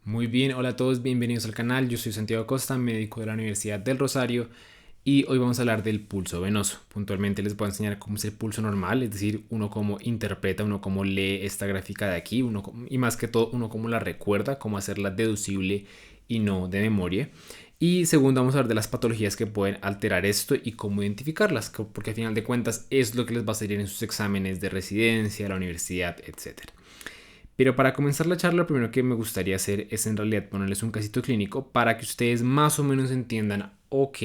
Muy bien, hola a todos, bienvenidos al canal. Yo soy Santiago Costa, médico de la Universidad del Rosario y hoy vamos a hablar del pulso venoso. Puntualmente les voy a enseñar cómo es el pulso normal, es decir, uno cómo interpreta, uno cómo lee esta gráfica de aquí, y más que todo uno cómo la recuerda, cómo hacerla deducible y no de memoria. Y segundo, vamos a hablar de las patologías que pueden alterar esto y cómo identificarlas, porque al final de cuentas es lo que les va a salir en sus exámenes de residencia, la universidad, etc. Pero para comenzar la charla, lo primero que me gustaría hacer es en realidad ponerles un casito clínico para que ustedes más o menos entiendan, ok,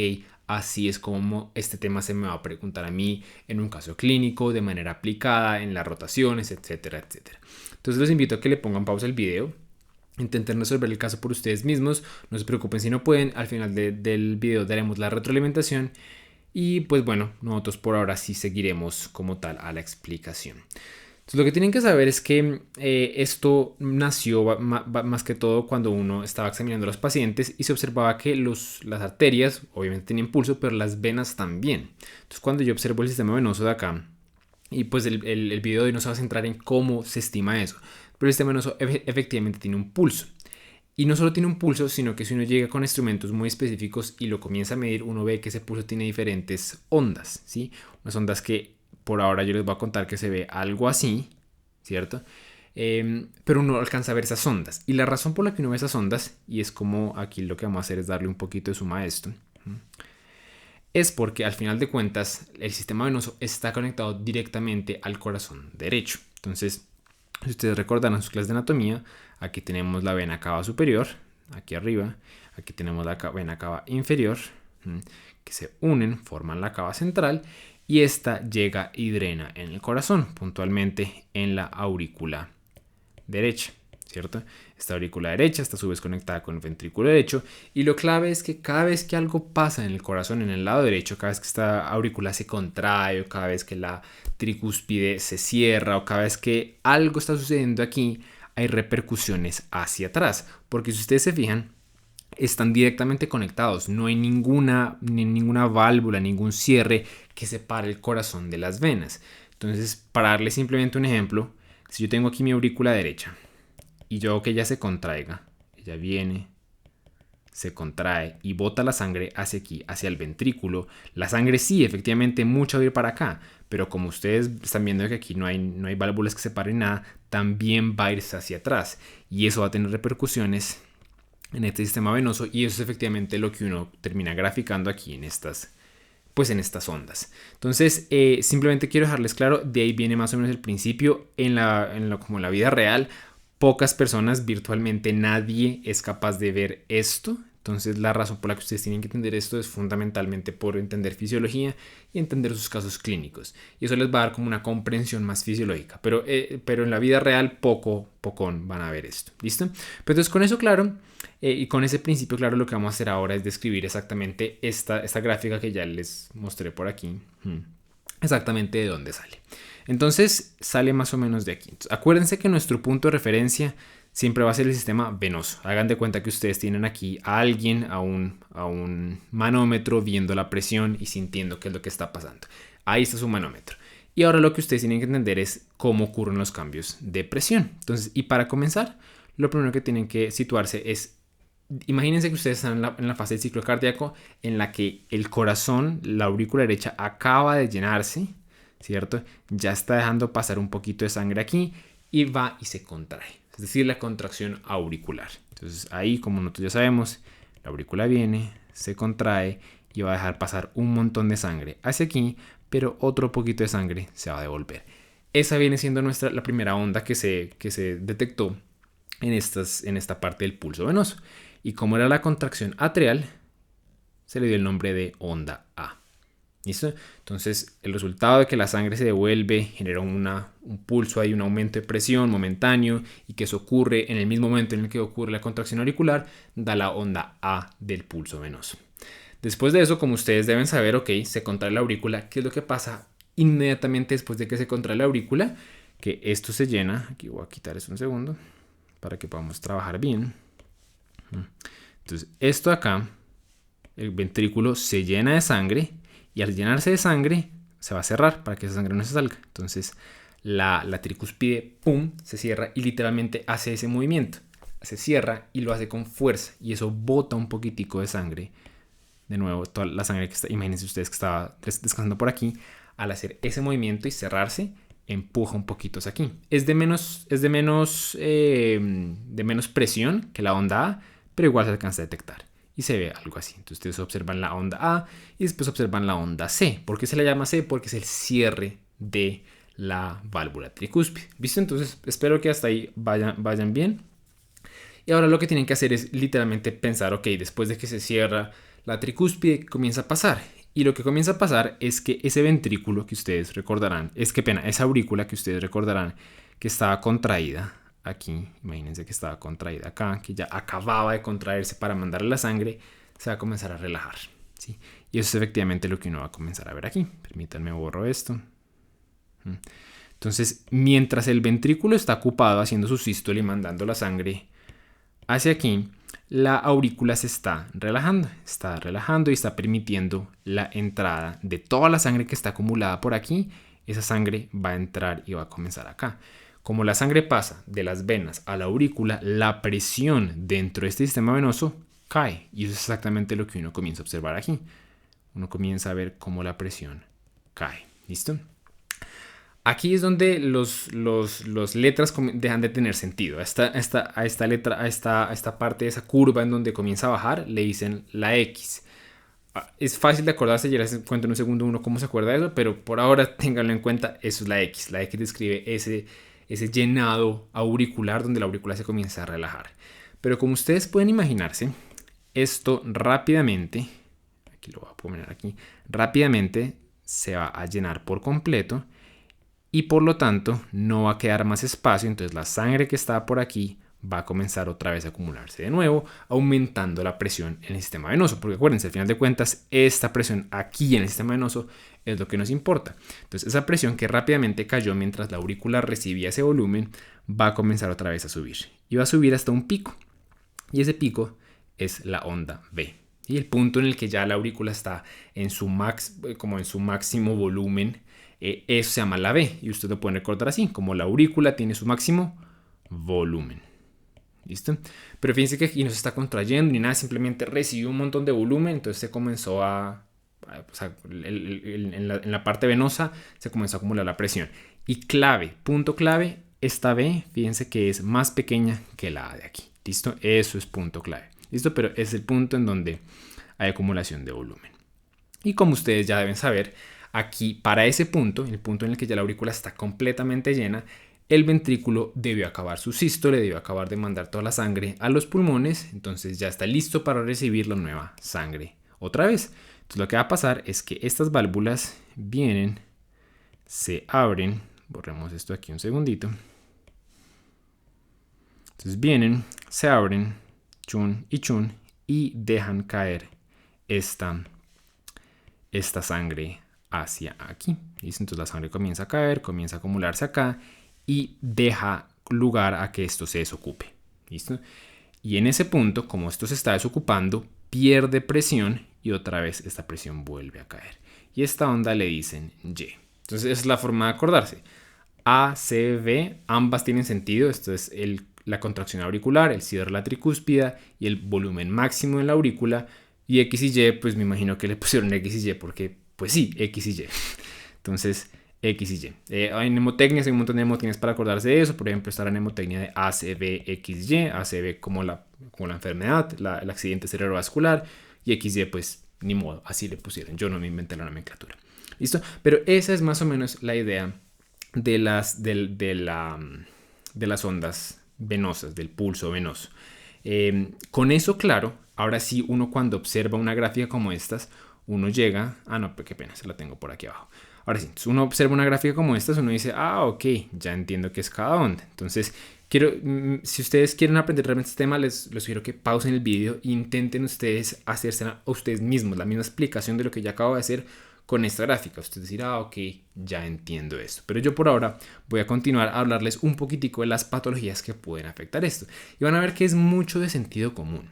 así es como este tema se me va a preguntar a mí en un caso clínico, de manera aplicada, en las rotaciones, etcétera, etcétera. Entonces los invito a que le pongan pausa al video, intenten resolver el caso por ustedes mismos, no se preocupen si no pueden, al final del video daremos la retroalimentación y pues bueno, nosotros por ahora sí seguiremos como tal a la explicación. Entonces, lo que tienen que saber es que esto nació más que todo cuando uno estaba examinando a los pacientes y se observaba que las arterias obviamente tenían pulso, pero las venas también. Entonces, cuando yo observo el sistema venoso de acá, y pues el video de hoy no se va a centrar en cómo se estima eso, pero el sistema venoso efectivamente tiene un pulso. Y no solo tiene un pulso, sino que si uno llega con instrumentos muy específicos y lo comienza a medir, uno ve que ese pulso tiene diferentes ondas, ¿sí? Unas ondas que por ahora yo les voy a contar que se ve algo así, ¿cierto? Pero uno alcanza a ver esas ondas. Y la razón por la que uno ve esas ondas, y es como aquí lo que vamos a hacer es darle un poquito de suma a esto, es porque al final de cuentas el sistema venoso está conectado directamente al corazón derecho. Entonces, si ustedes recordarán sus clases de anatomía, aquí tenemos la vena cava superior, aquí arriba, aquí tenemos la vena cava inferior, que se unen, forman la cava central y esta llega y drena en el corazón, puntualmente en la aurícula derecha, ¿cierto? Esta aurícula derecha está a su vez conectada con el ventrículo derecho y lo clave es que cada vez que algo pasa en el corazón, en el lado derecho, cada vez que esta aurícula se contrae o cada vez que la tricúspide se cierra o cada vez que algo está sucediendo aquí, hay repercusiones hacia atrás, porque si ustedes se fijan, están directamente conectados, no hay ninguna válvula, ningún cierre que separe el corazón de las venas. Entonces, para darle simplemente un ejemplo, si yo tengo aquí mi aurícula derecha y yo hago que ella se contraiga, ella viene, se contrae y bota la sangre hacia aquí, hacia el ventrículo. La sangre sí, efectivamente, mucha va a ir para acá, pero como ustedes están viendo que aquí no hay válvulas que separen nada, también va a irse hacia atrás y eso va a tener repercusiones en este sistema venoso y eso es efectivamente lo que uno termina graficando aquí en estas ondas. Entonces, simplemente quiero dejarles claro, de ahí viene más o menos el principio. Como en la vida real, pocas personas, virtualmente nadie es capaz de ver esto. Entonces, la razón por la que ustedes tienen que entender esto es fundamentalmente por entender fisiología y entender sus casos clínicos. Y eso les va a dar como una comprensión más fisiológica. Pero en la vida real, pocón van a ver esto. ¿Listo? Pero entonces, con eso claro, y con ese principio claro, lo que vamos a hacer ahora es describir exactamente esta gráfica que ya les mostré por aquí. Exactamente de dónde sale. Entonces sale más o menos de aquí. Entonces, acuérdense que nuestro punto de referencia siempre va a ser el sistema venoso. Hagan de cuenta que ustedes tienen aquí a alguien, a un manómetro, viendo la presión y sintiendo qué es lo que está pasando. Ahí está su manómetro. Y ahora lo que ustedes tienen que entender es cómo ocurren los cambios de presión. Entonces, y para comenzar, lo primero que tienen que situarse es, imagínense que ustedes están en la fase del ciclo cardíaco en la que el corazón, la aurícula derecha, acaba de llenarse, ¿cierto? Ya está dejando pasar un poquito de sangre aquí y va y se contrae. Es decir, la contracción auricular. Entonces ahí, como nosotros ya sabemos, la aurícula viene, se contrae y va a dejar pasar un montón de sangre hacia aquí, pero otro poquito de sangre se va a devolver. Esa viene siendo la primera onda que se detectó en esta parte del pulso venoso. Y como era la contracción atrial, se le dio el nombre de onda A. ¿Listo? Entonces, el resultado de que la sangre se devuelve genera un pulso, hay un aumento de presión momentáneo y que eso ocurre en el mismo momento en el que ocurre la contracción auricular, da la onda A del pulso venoso. Después de eso, como ustedes deben saber, ok, se contrae la aurícula. ¿Qué es lo que pasa inmediatamente después de que se contrae la aurícula? Que esto se llena. Aquí voy a quitar eso un segundo para que podamos trabajar bien. Entonces, esto acá, el ventrículo se llena de sangre y al llenarse de sangre se va a cerrar para que esa sangre no se salga. Entonces, la tricúspide, pum, se cierra y literalmente hace ese movimiento. se cierra y lo hace con fuerza y eso bota un poquitico de sangre. De nuevo, toda la sangre que está, imagínense ustedes que estaba descansando por aquí, al hacer ese movimiento y cerrarse, empuja un poquito hacia aquí. Es de menos presión que la onda A, pero igual se alcanza a detectar. Y se ve algo así. Entonces ustedes observan la onda A y después observan la onda C. ¿Por qué se la llama C? Porque es el cierre de la válvula tricúspide. ¿Visto? Entonces espero que hasta ahí vayan bien. Y ahora lo que tienen que hacer es literalmente pensar, ok, después de que se cierra la tricúspide, comienza a pasar. Y lo que comienza a pasar es que ese ventrículo que ustedes recordarán, esa aurícula que ustedes recordarán que estaba contraída aquí, imagínense que estaba contraída acá, que ya acababa de contraerse para mandarle la sangre, se va a comenzar a relajar, ¿sí? Y eso es efectivamente lo que uno va a comenzar a ver aquí. Permítanme borro esto. Entonces, mientras el ventrículo está ocupado haciendo su sístole y mandando la sangre hacia aquí, la aurícula se está relajando y está permitiendo la entrada de toda la sangre que está acumulada por aquí. Esa sangre va a entrar y va a comenzar acá. Como la sangre pasa de las venas a la aurícula, la presión dentro de este sistema venoso cae. Y eso es exactamente lo que uno comienza a observar aquí. Uno comienza a ver cómo la presión cae. ¿Listo? Aquí es donde los letras dejan de tener sentido. A esta letra, a esta parte de esa curva en donde comienza a bajar, le dicen la X. Es fácil de acordarse, ya les cuento en un segundo uno cómo se acuerda de eso, pero por ahora ténganlo en cuenta, eso es la X. La X describe ese llenado auricular donde la aurícula se comienza a relajar. Pero como ustedes pueden imaginarse, esto rápidamente, aquí lo voy a poner aquí, rápidamente se va a llenar por completo. Y por lo tanto no va a quedar más espacio, entonces la sangre que está por aquí va a comenzar otra vez a acumularse de nuevo, aumentando la presión en el sistema venoso, porque acuérdense, al final de cuentas, esta presión aquí en el sistema venoso es lo que nos importa. Entonces esa presión que rápidamente cayó mientras la aurícula recibía ese volumen va a comenzar otra vez a subir y va a subir hasta un pico, y ese pico es la onda B. Y el punto en el que ya la aurícula está en su máximo volumen, eso se llama la B, y usted lo puede recordar así, como la aurícula tiene su máximo volumen. ¿Listo? Pero fíjense que aquí no se está contrayendo ni nada, simplemente recibió un montón de volumen, entonces se comenzó en la parte venosa se comenzó a acumular la presión. Y clave, punto clave, esta B, fíjense que es más pequeña que la A de aquí. ¿Listo? Eso es punto clave. ¿Listo? Pero es el punto en donde hay acumulación de volumen. Y como ustedes ya deben saber, aquí para ese punto, el punto en el que ya la aurícula está completamente llena, el ventrículo debió acabar su sístole, debió acabar de mandar toda la sangre a los pulmones, entonces ya está listo para recibir la nueva sangre otra vez. Entonces lo que va a pasar es que estas válvulas vienen, se abren, borremos esto aquí un segundito. Entonces vienen, se abren, chun, y dejan caer esta sangre hacia aquí. ¿Listo? Entonces la sangre comienza a caer, comienza a acumularse acá y deja lugar a que esto se desocupe. ¿Listo? Y en ese punto, como esto se está desocupando, pierde presión y otra vez esta presión vuelve a caer. Y esta onda le dicen Y. Entonces esa es la forma de acordarse. A, C, B, ambas tienen sentido. Esto es la contracción auricular, el cierre de la tricúspida y el volumen máximo en la aurícula. Y X y Y, pues me imagino que le pusieron X y Y porque, pues sí, X y Y. Entonces, X y Y. Hay mnemotecnias, hay un montón de mnemotecnias para acordarse de eso. Por ejemplo, está la mnemotecnia de ACV, XY. ACV como la enfermedad, el accidente cerebrovascular. Y XY, pues ni modo, así le pusieron. Yo no me inventé la nomenclatura. ¿Listo? Pero esa es más o menos la idea de las ondas venosas, del pulso venoso. Con eso claro, ahora sí uno cuando observa una gráfica como estas, uno llega, no, qué pena, se la tengo por aquí abajo. Ahora sí, uno observa una gráfica como estas, uno dice, ok, ya entiendo qué es cada onda. Entonces, si ustedes quieren aprender realmente este tema, les sugiero que pausen el video e intenten ustedes hacerse a ustedes mismos la misma explicación de lo que ya acabo de hacer con esta gráfica. Ustedes dirán, ok, ya entiendo esto. Pero yo por ahora voy a continuar a hablarles un poquitico de las patologías que pueden afectar esto. Y van a ver que es mucho de sentido común.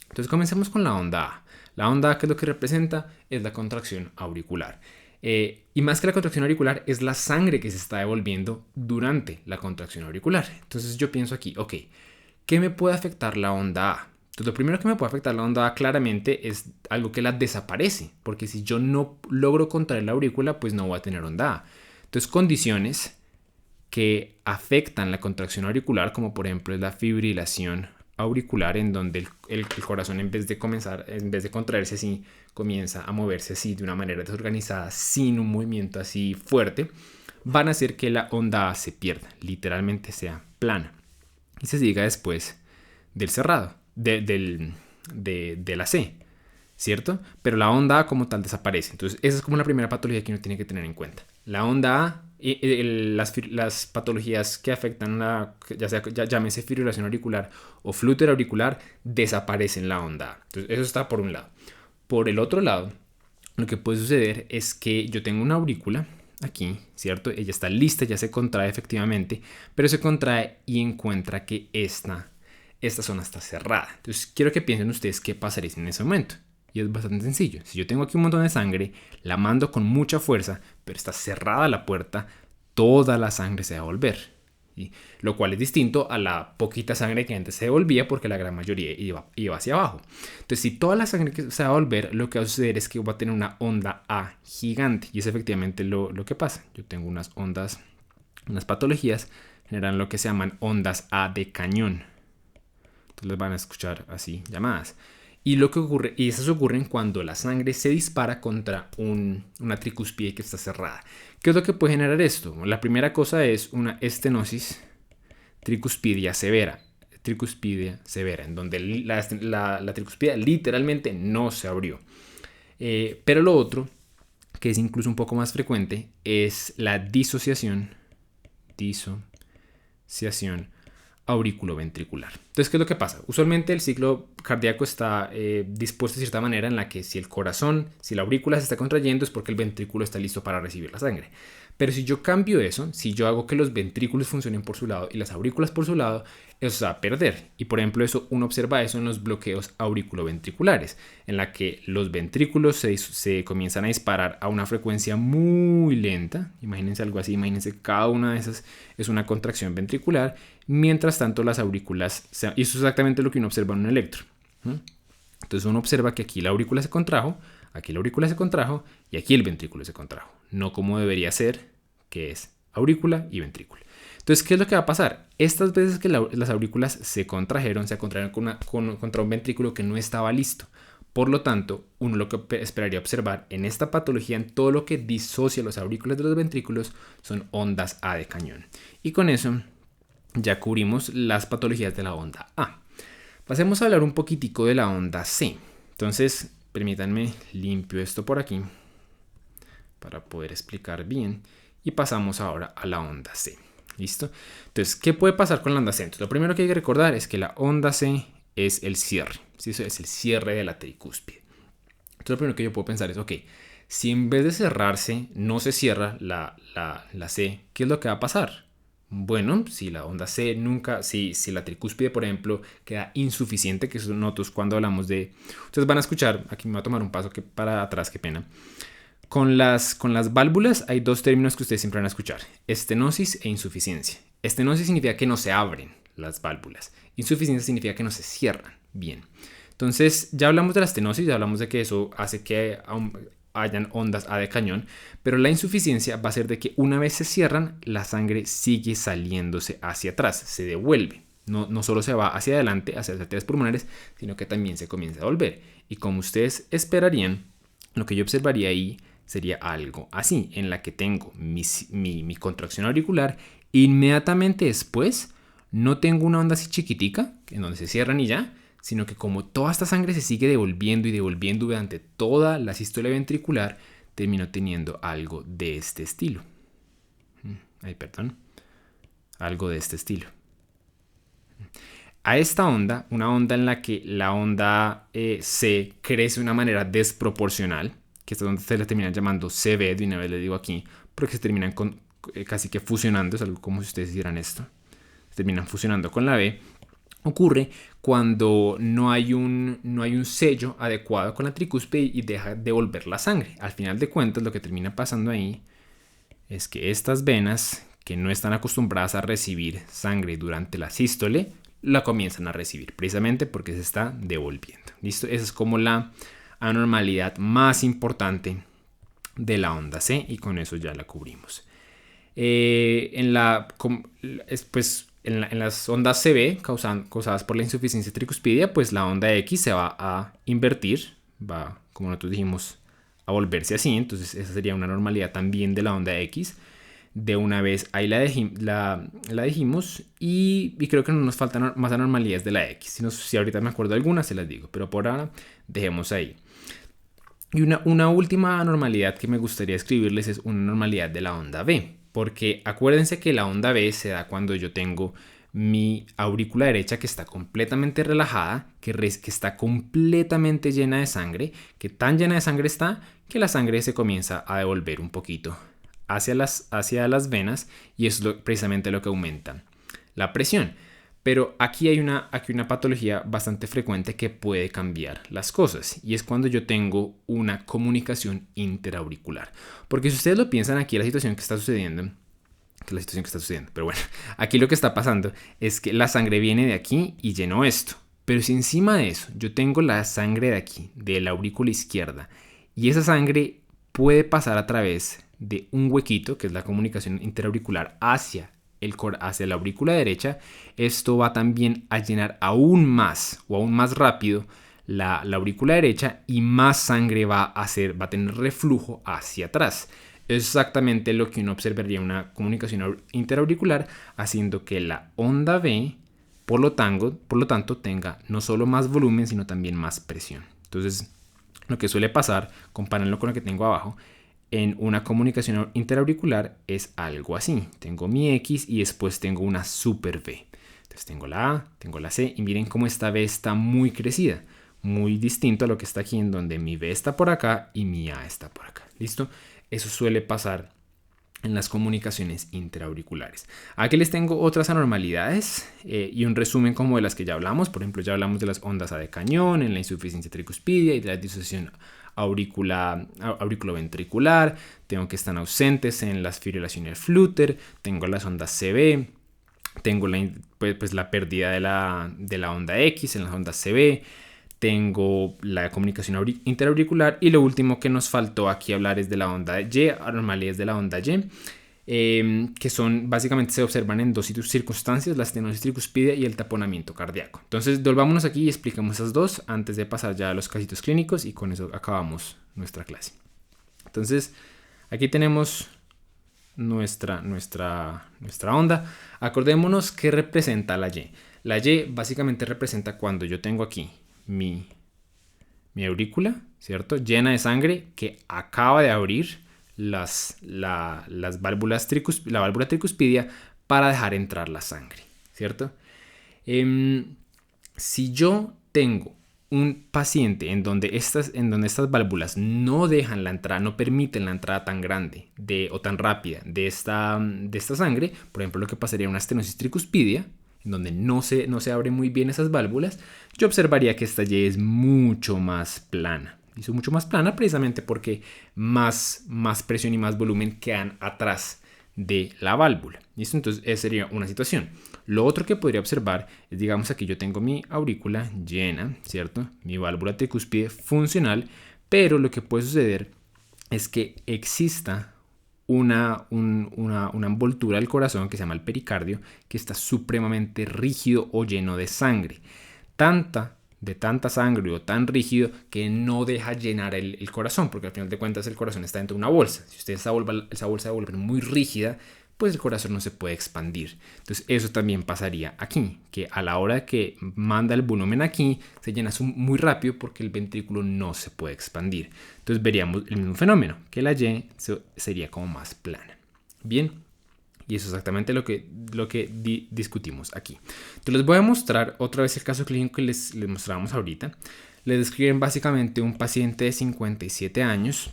Entonces comencemos con la onda A. La onda A, ¿qué es lo que representa? Es la contracción auricular. Y más que la contracción auricular, es la sangre que se está devolviendo durante la contracción auricular. Entonces yo pienso aquí, ok, ¿Qué me puede afectar la onda A? Entonces, lo primero que me puede afectar la onda A claramente es algo que la desaparece, porque si yo no logro contraer la aurícula, pues no voy a tener onda A. Entonces, condiciones que afectan la contracción auricular, como por ejemplo es la fibrilación auricular, en donde el corazón en vez de contraerse así, comienza a moverse así de una manera desorganizada, sin un movimiento así fuerte, van a hacer que la onda A se pierda, literalmente sea plana, y se siga después del cerrado, de la C, ¿cierto? Pero la onda A como tal desaparece. Entonces, esa es como la primera patología que uno tiene que tener en cuenta. La onda A, las patologías que afectan ya sea, llámese fibrilación auricular o flúter auricular, desaparecen la onda A. Entonces, eso está por un lado. Por el otro lado, lo que puede suceder es que yo tengo una aurícula aquí, ¿cierto? Ella está lista, ya se contrae efectivamente, pero se contrae y encuentra que esta zona está cerrada. Entonces, quiero que piensen ustedes qué pasaría en ese momento. Y es bastante sencillo. Si yo tengo aquí un montón de sangre, la mando con mucha fuerza, pero está cerrada la puerta, toda la sangre se va a devolver. ¿Sí? Lo cual es distinto a la poquita sangre que antes se devolvía, porque la gran mayoría iba hacia abajo. Entonces, si toda la sangre que se va a devolver, lo que va a suceder es que va a tener una onda A gigante. Y es efectivamente lo que pasa. Yo tengo unas ondas, unas patologías, generan lo que se llaman ondas A de cañón. Entonces las van a escuchar así llamadas. Y lo que ocurre, y esas ocurren cuando la sangre se dispara contra una tricuspide que está cerrada. ¿Qué es lo que puede generar esto? La primera cosa es una estenosis tricuspidia severa. Tricuspidia severa, en donde la tricuspidia literalmente no se abrió. Pero lo otro, que es incluso un poco más frecuente, es la disociación auriculoventricular. Entonces, ¿qué es lo que pasa? Usualmente el ciclo cardíaco está dispuesto de cierta manera en la que si la aurícula se está contrayendo es porque el ventrículo está listo para recibir la sangre. Pero si yo cambio eso, si yo hago que los ventrículos funcionen por su lado y las aurículas por su lado, eso se va a perder. Y por ejemplo, uno observa eso en los bloqueos auriculoventriculares, en la que los ventrículos se comienzan a disparar a una frecuencia muy lenta. Imagínense algo así, imagínense cada una de esas es una contracción ventricular, mientras tanto las aurículas, y eso es exactamente lo que uno observa en un electro. Entonces uno observa que aquí la aurícula se contrajo, aquí la aurícula se contrajo y aquí el ventrículo se contrajo. No como debería ser, que es aurícula y ventrículo. Entonces, ¿qué es lo que va a pasar? Estas veces que las aurículas se contrajeron contra un ventrículo que no estaba listo. Por lo tanto, uno lo que esperaría observar en esta patología, en todo lo que disocia los aurículas de los ventrículos, son ondas A de cañón. Y con eso ya cubrimos las patologías de la onda A. Pasemos a hablar un poquitico de la onda C. Entonces, permítanme limpio esto por aquí para poder explicar bien. Y pasamos ahora a la onda C. ¿Listo? Entonces, ¿qué puede pasar con la onda C? Entonces, lo primero que hay que recordar es que la onda C es el cierre. ¿Sí? Eso es el cierre de la tricúspide. Entonces, lo primero que yo puedo pensar es, ok, si en vez de cerrarse no se cierra la C, ¿qué es lo que va a pasar? Bueno, si la onda C si la tricúspide, por ejemplo, queda insuficiente, que eso nosotros cuando hablamos de... Ustedes van a escuchar, aquí me voy a tomar un paso para atrás, qué pena. Con las válvulas hay dos términos que ustedes siempre van a escuchar: estenosis e insuficiencia. Estenosis significa que no se abren las válvulas. Insuficiencia significa que no se cierran bien. Entonces, ya hablamos de la estenosis, ya hablamos de que eso hace que hayan ondas A de cañón, pero la insuficiencia va a ser de que una vez se cierran, la sangre sigue saliéndose hacia atrás, se devuelve. No solo se va hacia adelante, hacia las arterias pulmonares, sino que también se comienza a devolver. Y como ustedes esperarían, lo que yo observaría ahí sería algo así, en la que tengo mi contracción auricular, inmediatamente después no tengo una onda así chiquitica, en donde se cierran y ya, sino que como toda esta sangre se sigue devolviendo y devolviendo durante toda la sístole ventricular, termino teniendo algo de este estilo. Algo de este estilo. A esta onda, una onda en la que la onda C crece de una manera desproporcional, que esta onda se le terminan llamando CB, de una vez le digo aquí, porque se terminan casi que fusionando, es algo como si ustedes hicieran esto, se terminan fusionando con la B. Ocurre cuando no hay un sello adecuado con la tricúspide y deja de volver la sangre. Al final de cuentas, lo que termina pasando ahí es que estas venas, que no están acostumbradas a recibir sangre durante la sístole, la comienzan a recibir, precisamente porque se está devolviendo. ¿Listo? Esa es como la anormalidad más importante de la onda C, y con eso ya la cubrimos. En las ondas CB causadas por la insuficiencia tricuspidia, pues la onda X se va a invertir, va, como nosotros dijimos, a volverse así. Entonces esa sería una normalidad también de la onda X. De una vez ahí la dijimos, y creo que no nos faltan más anormalidades de la X. Si ahorita me acuerdo de algunas, se las digo, pero por ahora dejemos ahí. Y una última anormalidad que me gustaría escribirles es una anormalidad de la onda B, porque acuérdense que la onda B se da cuando yo tengo mi aurícula derecha que está completamente relajada, que está completamente llena de sangre, que tan llena de sangre está que la sangre se comienza a devolver un poquito hacia las venas, y es precisamente lo que aumenta la presión. Pero aquí hay una patología bastante frecuente que puede cambiar las cosas, y es cuando yo tengo una comunicación interauricular. Porque si ustedes lo piensan, aquí la situación que está sucediendo, pero bueno, aquí lo que está pasando es que la sangre viene de aquí y llenó esto. Pero si encima de eso yo tengo la sangre de aquí, de la aurícula izquierda, y esa sangre puede pasar a través de un huequito, que es la comunicación interauricular, hacia la aurícula derecha, esto va también a llenar aún más rápido la aurícula derecha, y más sangre va a tener reflujo hacia atrás. Es exactamente lo que uno observaría en una comunicación interauricular, haciendo que la onda B, por lo tanto, tenga no solo más volumen, sino también más presión. Entonces, lo que suele pasar, compárenlo con lo que tengo abajo, en una comunicación interauricular es algo así. Tengo mi X y después tengo una super V. Entonces tengo la A, tengo la C, y miren cómo esta V está muy crecida, muy distinto a lo que está aquí, en donde mi V está por acá y mi A está por acá. ¿Listo? Eso suele pasar en las comunicaciones interauriculares. Aquí les tengo otras anormalidades y un resumen como de las que ya hablamos. Por ejemplo, ya hablamos de las ondas A de cañón, en la insuficiencia tricuspidia y de la disociación auriculoventricular. Tengo que están ausentes en las fibrilaciones flutter. Tengo las ondas CB. Tengo la pérdida de la onda X en las ondas CB. Tengo la comunicación interauricular, y lo último que nos faltó aquí hablar es de la onda Y, anormalidades de la onda Y, que son básicamente se observan en dos circunstancias: la estenosis tricuspidia y el taponamiento cardíaco. Entonces, volvámonos aquí y explicamos esas dos antes de pasar ya a los casitos clínicos, y con eso acabamos nuestra clase. Entonces, aquí tenemos nuestra onda. Acordémonos que representa la Y. La Y básicamente representa cuando yo tengo aquí mi aurícula, ¿cierto?, llena de sangre, que acaba de abrir la válvula tricuspidia para dejar entrar la sangre, ¿cierto? Si yo tengo un paciente en donde estas válvulas no dejan la entrada, no permiten la entrada tan grande o tan rápida de esta sangre, por ejemplo, lo que pasaría en una estenosis tricuspidia, en donde no se abren muy bien esas válvulas, yo observaría que esta Y es mucho más plana. Es mucho más plana precisamente porque más presión y más volumen quedan atrás de la válvula. ¿Listo? Entonces esa sería una situación. Lo otro que podría observar es, digamos, aquí yo tengo mi aurícula llena, ¿cierto? Mi válvula tricuspide funcional, pero lo que puede suceder es que exista una envoltura del corazón, que se llama el pericardio, que está supremamente rígido o lleno de sangre. De tanta sangre o tan rígido que no deja llenar el corazón, porque al final de cuentas el corazón está dentro de una bolsa. Si esa bolsa se vuelve muy rígida, pues el corazón no se puede expandir. Entonces eso también pasaría aquí, que a la hora que manda el volumen aquí, se llena muy rápido porque el ventrículo no se puede expandir. Entonces veríamos el mismo fenómeno, que la Y sería como más plana. Bien, y eso es exactamente lo que discutimos aquí. Entonces les voy a mostrar otra vez el caso clínico que les mostrábamos ahorita. Les describen básicamente un paciente de 57 años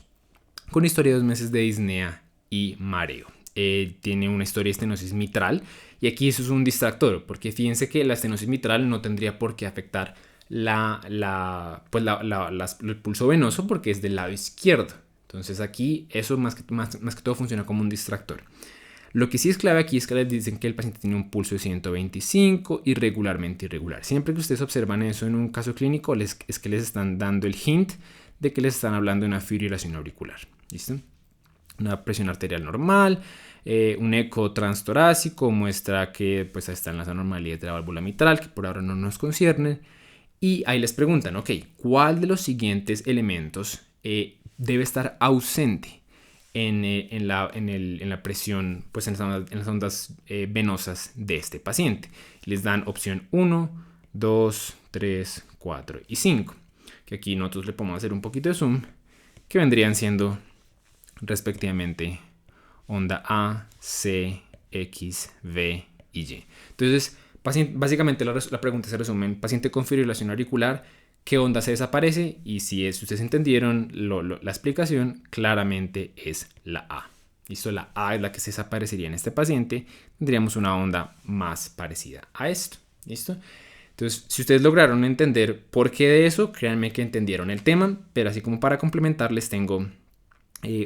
con historia de 2 meses de disnea y mareo. Tiene una historia de estenosis mitral, y aquí eso es un distractor, porque fíjense que la estenosis mitral no tendría por qué afectar el pulso venoso, porque es del lado izquierdo. Entonces aquí eso más que todo funciona como un distractor. Lo que sí es clave aquí es que les dicen que el paciente tiene un pulso de 125 irregularmente irregular. Siempre que ustedes observan eso en un caso clínico, es que les están dando el hint de que les están hablando de una fibrilación auricular. ¿Listo? Una presión arterial normal, un eco transtorácico muestra que pues están las anormalidades de la válvula mitral, que por ahora no nos conciernen. Y ahí les preguntan, ok, ¿cuál de los siguientes elementos debe estar ausente en la presión, pues en las ondas venosas de este paciente? Les dan opción 1, 2, 3, 4 y 5. Que aquí nosotros le podemos hacer un poquito de zoom, que vendrían siendo respectivamente onda A, C, X, V y Y. Entonces, básicamente la pregunta se resume en paciente con fibrilación auricular, ¿qué onda se desaparece? Y si ustedes entendieron la explicación, claramente es la A. ¿Listo? La A es la que se desaparecería en este paciente. Tendríamos una onda más parecida a esto. ¿Listo? Entonces, si ustedes lograron entender por qué de eso, créanme que entendieron el tema, pero así como para complementarles tengo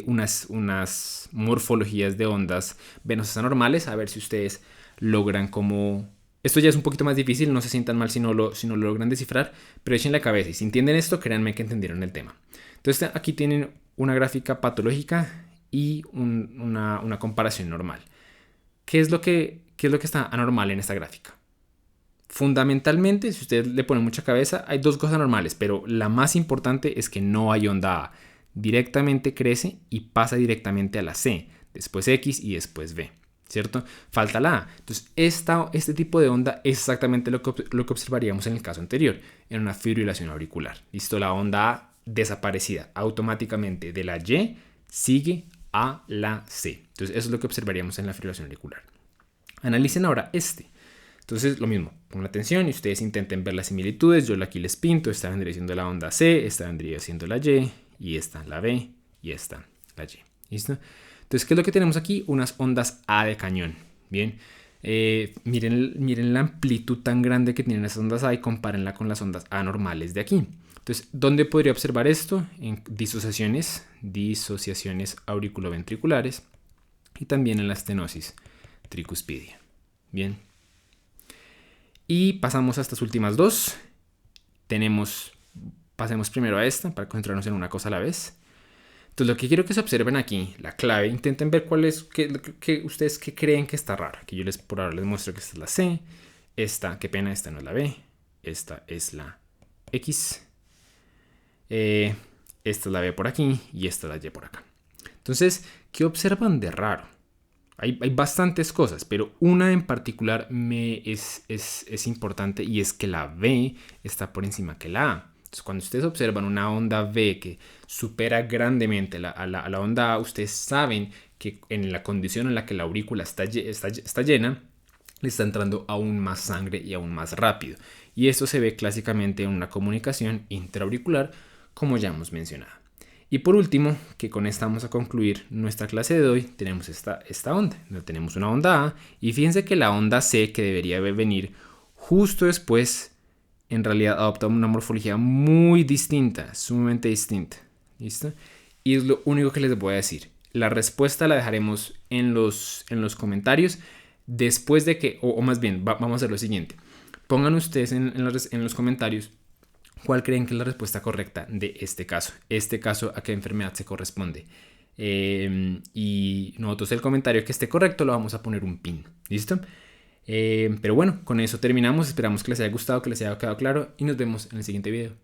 unas morfologías de ondas venosas anormales, a ver si ustedes logran como... Esto ya es un poquito más difícil, no se sientan mal si no lo logran descifrar, pero echen la cabeza y si entienden esto, créanme que entendieron el tema. Entonces aquí tienen una gráfica patológica y una comparación normal. ¿Qué es lo que está anormal en esta gráfica? Fundamentalmente, si ustedes le ponen mucha cabeza, hay dos cosas anormales, pero la más importante es que no hay onda A. Directamente crece y pasa directamente a la C, después X y después V, ¿cierto? Falta la A. Entonces, este tipo de onda es exactamente lo que observaríamos en el caso anterior, en una fibrilación auricular. ¿Listo? La onda A desaparecida automáticamente de la Y sigue a la C. Entonces, eso es lo que observaríamos en la fibrilación auricular. Analicen ahora este. Entonces, lo mismo, pongan atención y ustedes intenten ver las similitudes. Yo aquí les pinto, esta vendría siendo la onda C, esta vendría siendo la Y, y esta la B, y esta la Y. ¿Listo? Entonces, ¿qué es lo que tenemos aquí? Unas ondas A de cañón. Bien, miren la amplitud tan grande que tienen esas ondas A y compárenla con las ondas A normales de aquí. Entonces, ¿dónde podría observar esto? En disociaciones auriculoventriculares y también en la estenosis tricuspidia. Bien. Y pasamos a estas últimas dos. Pasemos primero a esta para concentrarnos en una cosa a la vez. Entonces lo que quiero que se observen aquí, la clave, intenten ver cuál es, ustedes qué creen que está raro. Aquí yo por ahora les muestro que esta es la C, esta, qué pena, esta no es la B, esta es la X, esta es la B por aquí y esta es la Y por acá. Entonces, ¿qué observan de raro? Hay bastantes cosas, pero una en particular es importante y es que la B está por encima que la A. Entonces, cuando ustedes observan una onda V que supera grandemente a la onda A, ustedes saben que en la condición en la que la aurícula está llena, le está entrando aún más sangre y aún más rápido. Y esto se ve clásicamente en una comunicación intraauricular, como ya hemos mencionado. Y por último, que con esta vamos a concluir nuestra clase de hoy, tenemos esta onda. Tenemos una onda A y fíjense que la onda C, que debería venir justo después, en realidad adopta una morfología muy distinta, sumamente distinta. ¿Listo? Y es lo único que les voy a decir. La respuesta la dejaremos en los comentarios después de que, o más bien, vamos a hacer lo siguiente. Pongan ustedes en los comentarios cuál creen que es la respuesta correcta de este caso. Este caso, a qué enfermedad se corresponde. Y nosotros el comentario que esté correcto lo vamos a poner un pin. ¿Listo? Pero bueno, con eso terminamos. Esperamos que les haya gustado, que les haya quedado claro y nos vemos en el siguiente video.